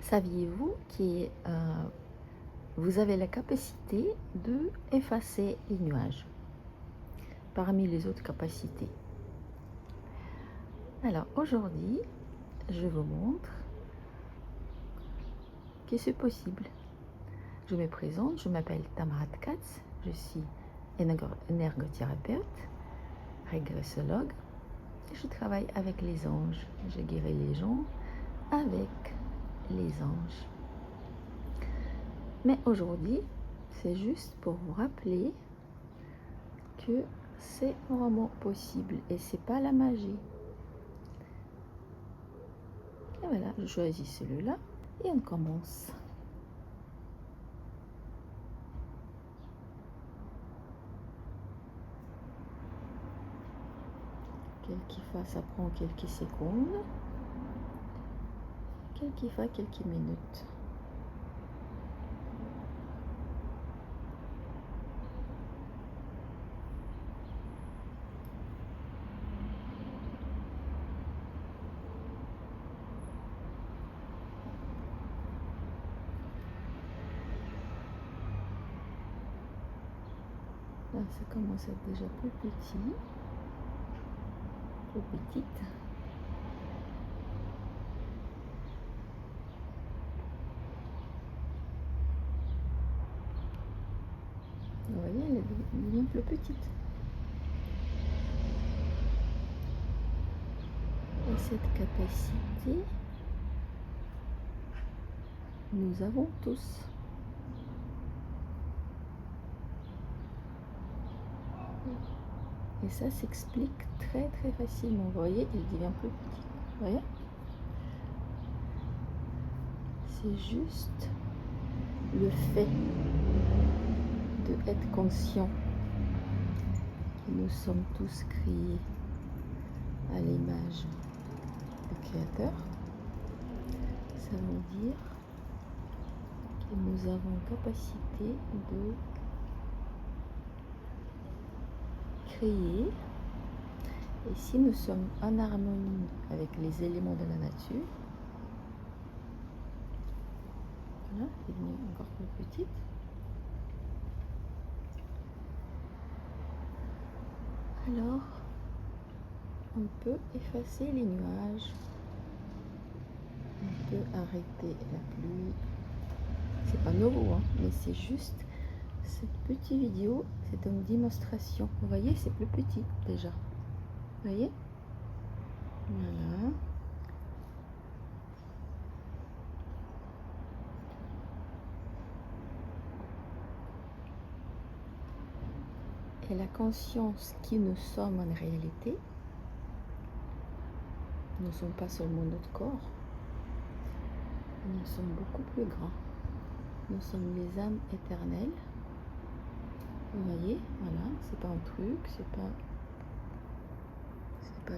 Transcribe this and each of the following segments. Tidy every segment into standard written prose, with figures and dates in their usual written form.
Saviez-vous que vous avez la capacité de effacer les nuages parmi les autres capacités? Alors aujourd'hui, je vous montre que c'est possible. Je me présente, je m'appelle Tamara Katz, je suis énergothérapeute, régressologue, et je travaille avec les anges. Je guéris les gens avec les anges. Mais aujourd'hui, c'est juste pour vous rappeler que c'est vraiment possible et c'est pas la magie. Et voilà, je choisis celui-là et on commence. Quelquefois ça prend quelques secondes, quelquefois quelques minutes. Là, ça commence à être déjà plus petit, plus petite. Vous voyez, elle devient plus petite. Et cette capacité, nous avons tous. Et ça s'explique très facilement. Vous voyez, il devient plus petit. Vous voyez? C'est juste le fait d'être conscient que nous sommes tous créés à l'image du Créateur. Ça veut dire que nous avons capacité de créer. Et si nous sommes en harmonie avec les éléments de la nature, voilà, elle est devenue encore plus petite. Alors, on peut effacer les nuages, on peut arrêter la pluie. C'est pas nouveau, hein, mais c'est juste cette petite vidéo, c'est une démonstration. Vous voyez, c'est plus petit déjà. Vous voyez? Voilà. Et la conscience qui nous sommes en réalité, nous ne sommes pas seulement notre corps, nous sommes beaucoup plus grands. Nous sommes les âmes éternelles. Vous voyez, voilà, c'est pas un truc, c'est pas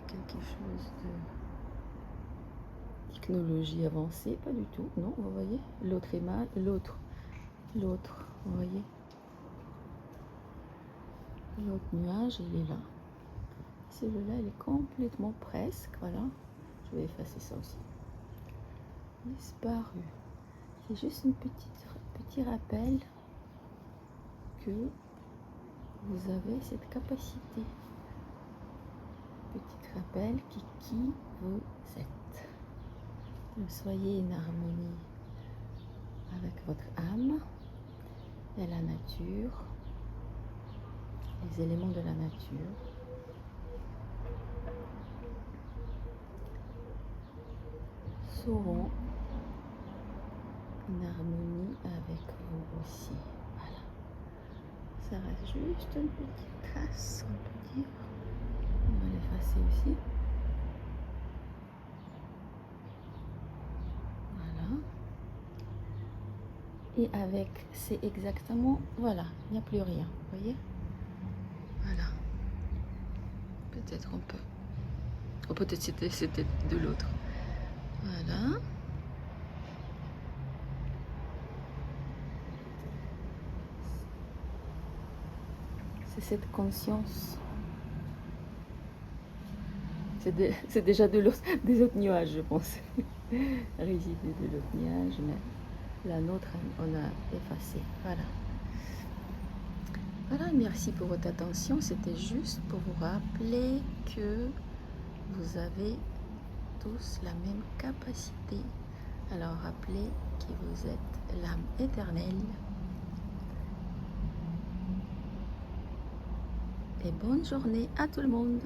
quelque chose de technologie avancée, pas du tout. Non, vous voyez, l'autre vous voyez, l'autre nuage, il est là. Celui-là, il est complètement presque, voilà. Je vais effacer ça aussi. Disparu. C'est juste un petit rappel que vous avez cette capacité. Petit rappel qui vous êtes. Soyez en harmonie avec votre âme et la nature, les éléments de la nature. Seront en harmonie avec vous aussi. Voilà. Ça reste juste une petite trace, on peut dire. On va l'effacer aussi. Voilà. Et avec, c'est exactement, voilà, il n'y a plus rien. Vous voyez? Voilà. Peut-être on peut. Ou peut-être c'était de l'autre. Voilà. C'est cette conscience. C'est déjà des autres nuages, je pense. résidus de l'autre nuage, mais la nôtre, on a effacé. Voilà. Voilà, merci pour votre attention. C'était juste pour vous rappeler que vous avez tous la même capacité. Alors rappelez que vous êtes l'âme éternelle. Et bonne journée à tout le monde.